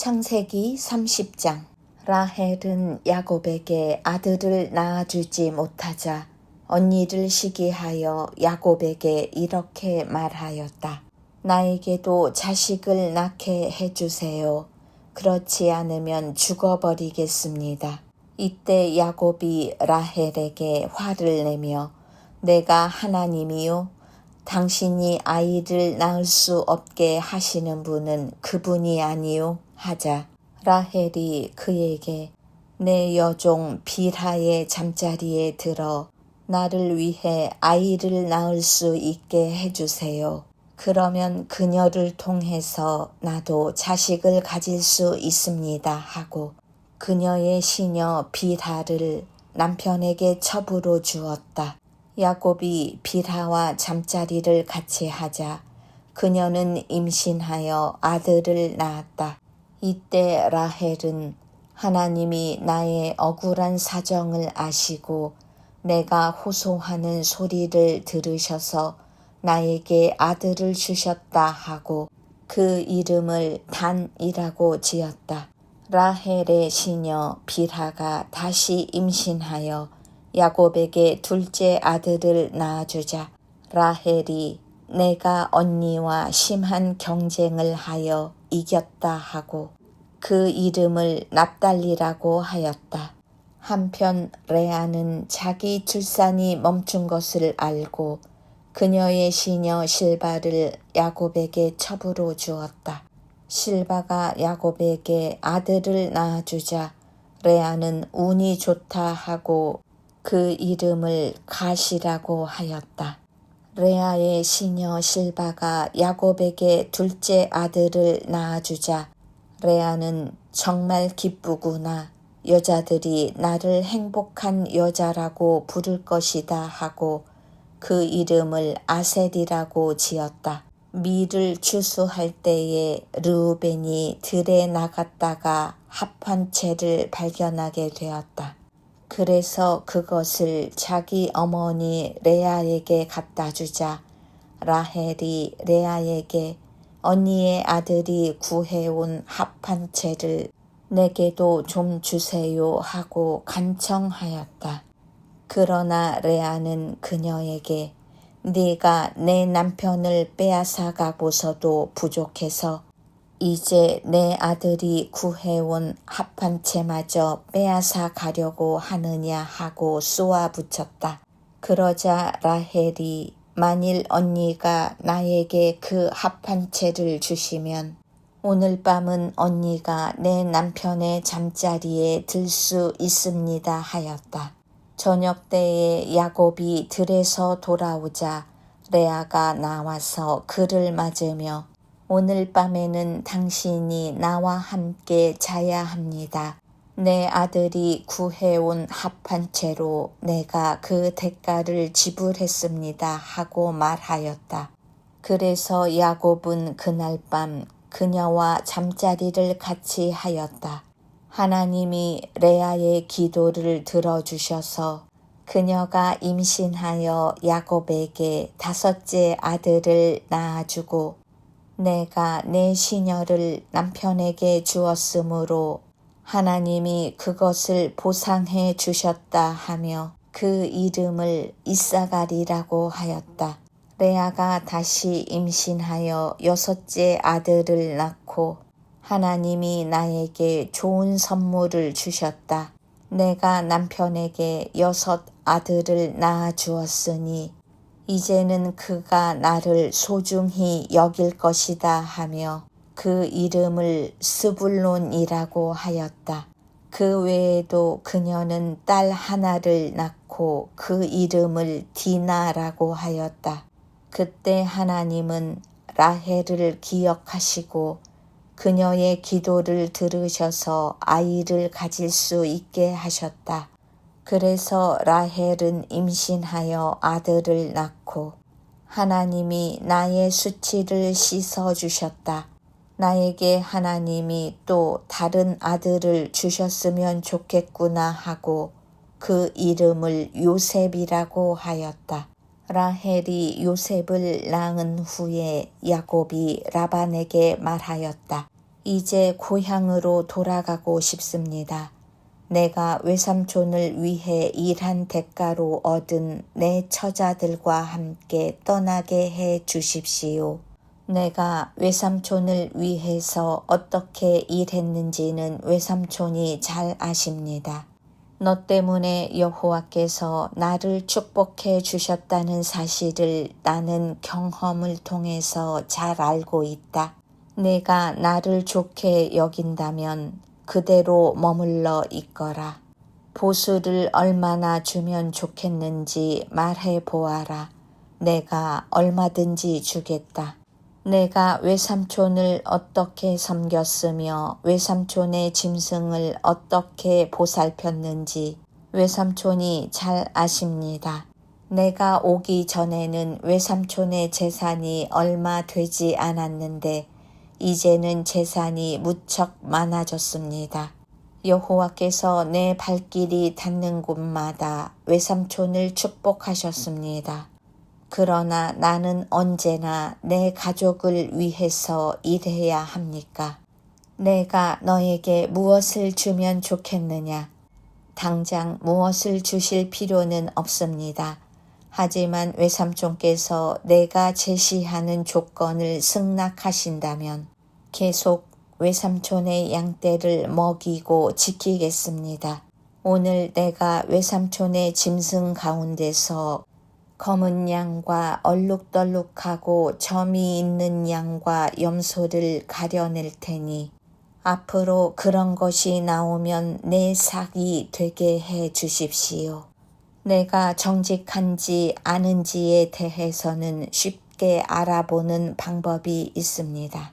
창세기 30장. 라헬은 야곱에게 아들을 낳아주지 못하자 언니를 시기하여 야곱에게 이렇게 말하였다. 나에게도 자식을 낳게 해주세요. 그렇지 않으면 죽어버리겠습니다. 이때 야곱이 라헬에게 화를 내며 내가 하나님이요? 당신이 아이를 낳을 수 없게 하시는 분은 그분이 아니요? 하자 라헬이 그에게 내 여종 빌하의 잠자리에 들어 나를 위해 아이를 낳을 수 있게 해주세요. 그러면 그녀를 통해서 나도 자식을 가질 수 있습니다 하고 그녀의 시녀 빌하를 남편에게 첩으로 주었다. 야곱이 빌하와 잠자리를 같이 하자 그녀는 임신하여 아들을 낳았다. 이때 라헬은 하나님이 나의 억울한 사정을 아시고 내가 호소하는 소리를 들으셔서 나에게 아들을 주셨다 하고 그 이름을 단이라고 지었다. 라헬의 시녀 빌하가 다시 임신하여 야곱에게 둘째 아들을 낳아주자 라헬이 내가 언니와 심한 경쟁을 하여 이겼다 하고 그 이름을 납달리라고 하였다. 한편 레아는 자기 출산이 멈춘 것을 알고 그녀의 시녀 실바를 야곱에게 첩으로 주었다. 실바가 야곱에게 아들을 낳아주자 레아는 운이 좋다 하고 그 이름을 갓이라고 하였다. 레아의 시녀 실바가 야곱에게 둘째 아들을 낳아주자 레아는 정말 기쁘구나. 여자들이 나를 행복한 여자라고 부를 것이다 하고 그 이름을 아셀이라고 지었다. 밀을 추수할 때에 르우벤이 들에 나갔다가 합한 채를 발견하게 되었다. 그래서 그것을 자기 어머니 레아에게 갖다 주자 라헬이 레아에게 언니의 아들이 구해온 합한 채를 내게도 좀 주세요 하고 간청하였다. 그러나 레아는 그녀에게 네가 내 남편을 빼앗아 가고서도 부족해서 이제 내 아들이 구해온 합한 채마저 빼앗아 가려고 하느냐 하고 쏘아붙였다. 그러자 라헬이 만일 언니가 나에게 그 합한 채를 주시면 오늘 밤은 언니가 내 남편의 잠자리에 들 수 있습니다 하였다. 저녁 때에 야곱이 들에서 돌아오자 레아가 나와서 그를 맞으며 오늘 밤에는 당신이 나와 함께 자야 합니다. 내 아들이 구해온 합한 채로 내가 그 대가를 지불했습니다 하고 말하였다. 그래서 야곱은 그날 밤 그녀와 잠자리를 같이 하였다. 하나님이 레아의 기도를 들어주셔서 그녀가 임신하여 야곱에게 다섯째 아들을 낳아주고 내가 내 시녀를 남편에게 주었으므로 하나님이 그것을 보상해 주셨다 하며 그 이름을 이사갈이라고 하였다. 레아가 다시 임신하여 여섯째 아들을 낳고 하나님이 나에게 좋은 선물을 주셨다. 내가 남편에게 여섯 아들을 낳아 주었으니 이제는 그가 나를 소중히 여길 것이다 하며 그 이름을 스불론이라고 하였다. 그 외에도 그녀는 딸 하나를 낳고 그 이름을 디나라고 하였다. 그때 하나님은 라헬을 기억하시고 그녀의 기도를 들으셔서 아이를 가질 수 있게 하셨다. 그래서 라헬은 임신하여 아들을 낳고 하나님이 나의 수치를 씻어주셨다. 나에게 하나님이 또 다른 아들을 주셨으면 좋겠구나 하고 그 이름을 요셉이라고 하였다. 라헬이 요셉을 낳은 후에 야곱이 라반에게 말하였다. 이제 고향으로 돌아가고 싶습니다. 내가 외삼촌을 위해 일한 대가로 얻은 내 처자들과 함께 떠나게 해 주십시오. 내가 외삼촌을 위해서 어떻게 일했는지는 외삼촌이 잘 아십니다. 너 때문에 여호와께서 나를 축복해 주셨다는 사실을 나는 경험을 통해서 잘 알고 있다. 내가 나를 좋게 여긴다면 그대로 머물러 있거라. 보수를 얼마나 주면 좋겠는지 말해 보아라. 내가 얼마든지 주겠다. 내가 외삼촌을 어떻게 섬겼으며 외삼촌의 짐승을 어떻게 보살폈는지 외삼촌이 잘 아십니다. 내가 오기 전에는 외삼촌의 재산이 얼마 되지 않았는데 이제는 재산이 무척 많아졌습니다. 여호와께서 내 발길이 닿는 곳마다 외삼촌을 축복하셨습니다. 그러나 나는 언제나 내 가족을 위해서 일해야 합니까? 내가 너에게 무엇을 주면 좋겠느냐? 당장 무엇을 주실 필요는 없습니다. 하지만 외삼촌께서 내가 제시하는 조건을 승낙하신다면 계속 외삼촌의 양떼를 먹이고 지키겠습니다. 오늘 내가 외삼촌의 짐승 가운데서 검은 양과 얼룩덜룩하고 점이 있는 양과 염소를 가려낼 테니 앞으로 그런 것이 나오면 내 삭이 되게 해 주십시오. 내가 정직한지 아는지에 대해서는 쉽게 알아보는 방법이 있습니다.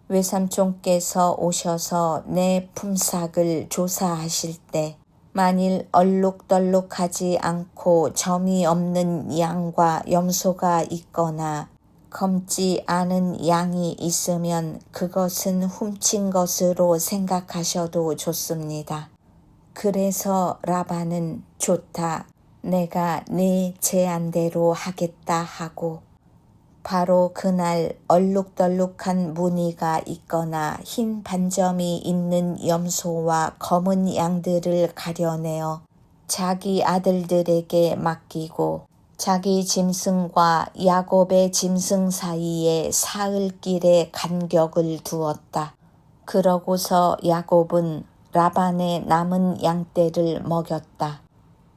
외삼촌께서 오셔서 내 품삯을 조사하실 때 만일 얼룩덜룩하지 않고 점이 없는 양과 염소가 있거나 검지 않은 양이 있으면 그것은 훔친 것으로 생각하셔도 좋습니다. 그래서 라반은 좋다. 내가 네 제안대로 하겠다 하고 바로 그날 얼룩덜룩한 무늬가 있거나 흰 반점이 있는 염소와 검은 양들을 가려내어 자기 아들들에게 맡기고 자기 짐승과 야곱의 짐승 사이에 사흘길의 간격을 두었다. 그러고서 야곱은 라반의 남은 양떼를 먹였다.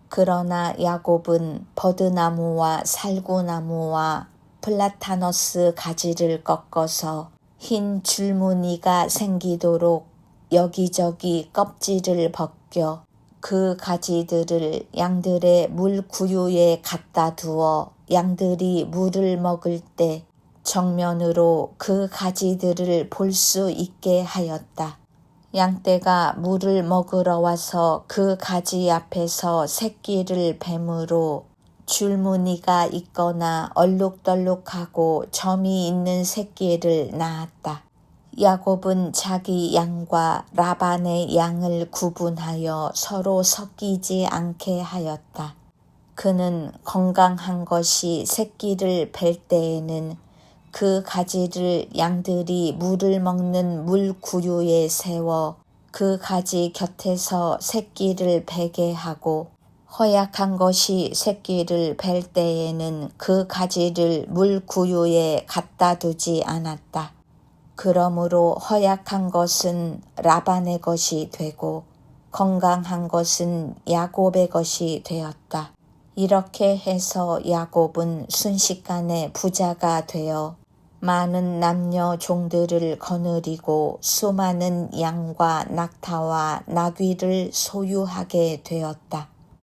그러나 야곱은 버드나무와 살구나무와 플라타너스 가지를 꺾어서 흰 줄무늬가 생기도록 여기저기 껍질을 벗겨 그 가지들을 양들의 물구유에 갖다 두어 양들이 물을 먹을 때 정면으로 그 가지들을 볼 수 있게 하였다. 양떼가 물을 먹으러 와서 그 가지 앞에서 새끼를 뱀으로 줄무늬가 있거나 얼룩덜룩하고 점이 있는 새끼를 낳았다. 야곱은 자기 양과 라반의 양을 구분하여 서로 섞이지 않게 하였다. 그는 건강한 것이 새끼를 뵐 때에는 그 가지를 양들이 물을 먹는 물구유에 세워 그 가지 곁에서 새끼를 베게 하고 허약한 것이 새끼를 뵐 때에는 그 가지를 물구유에 갖다 두지 않았다. 그러므로 허약한 것은 라반의 것이 되고 건강한 것은 야곱의 것이 되었다. 이렇게 해서 야곱은 순식간에 부자가 되어 많은 남녀 종들을 거느리고 수많은 양과 낙타와 나귀를 소유하게 되었다.